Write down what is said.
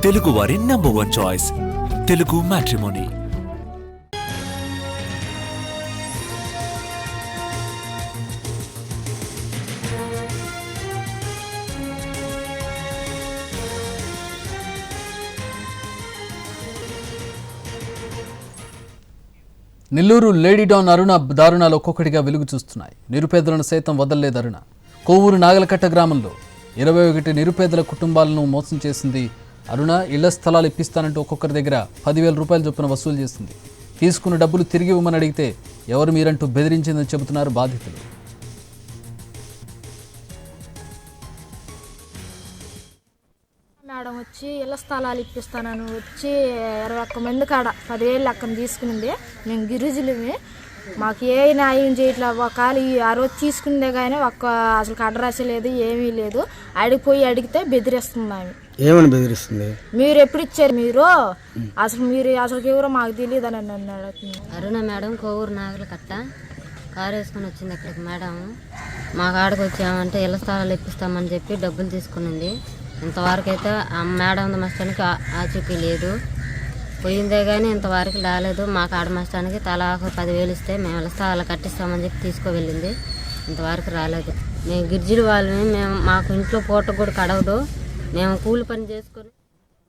తెలుగు వారి number 1 choice Telugu matrimony. Nellore lady don Aruna దారుణాలు ఒక్కొక్కటిగా వెలుగు చూస్తున్నాయి. నిరుపేదలను సైతం వదలలేదు అరుణ. కోవూరు నాగలకట్ట గ్రామంలో 21 నిరుపేదల కుటుంబాలను మోసం చేసింది అరుణ. ఇళ్ల స్థలాలు ఇప్పిస్తానంటూ ఒక్కొక్కరి దగ్గర 10,000 రూపాయల చొప్పున వసూలు చేసింది. తీసుకున్న డబ్బులు తిరిగి ఇవ్వమని అడిగితే ఎవరు మీరంటూ బెదిరించిందని చెబుతున్నారు బాధితులు. మేడం వచ్చి ఇళ్ల స్థలాలు ఇప్పిస్తానని వచ్చి 21 మంది కాడ 10,000 అక్కడ తీసుకునింది. మేము గిరిజులమే, మాకు ఏ న్యాయం చేయట్లా. ఒకవేళ ఆ రోజు తీసుకుందే కానీ అసలు అడ్రస్ లేదు, ఏమీ లేదు. అడిగితే బెదిరిస్తుంది ఆమె. ఏమని బెదిరిస్తుంది? మీరు ఎప్పుడు ఇచ్చారు, మీరు అసలు ఎవరో మాకు తెలియదు అని అన్నాడు. అరుణ మేడం కోవూరు నాగలకట్ట కారు వేసుకొని వచ్చింది అక్కడికి. మేడం మా కాడకు వచ్చామంటే ఇళ్ల స్థలాలు ఇప్పిస్తామని చెప్పి డబ్బులు తీసుకునింది. ఇంతవరకు అయితే ఆ మేడం మస్తానికి ఆచూకీ లేదు, పోయిందే కానీ ఇంతవరకు రాలేదు. మా కాడ మస్తానికి తలా 10,000 ఇస్తే మేము ఇళ్ల స్థలాలు కట్టిస్తామని చెప్పి తీసుకువెళ్ళింది. ఇంతవరకు రాలేదు. మేము గిరిజుల వాళ్ళని, మాకు ఇంట్లో పూట కూడా కడవదు. మేము కూలి పని చేసుకొని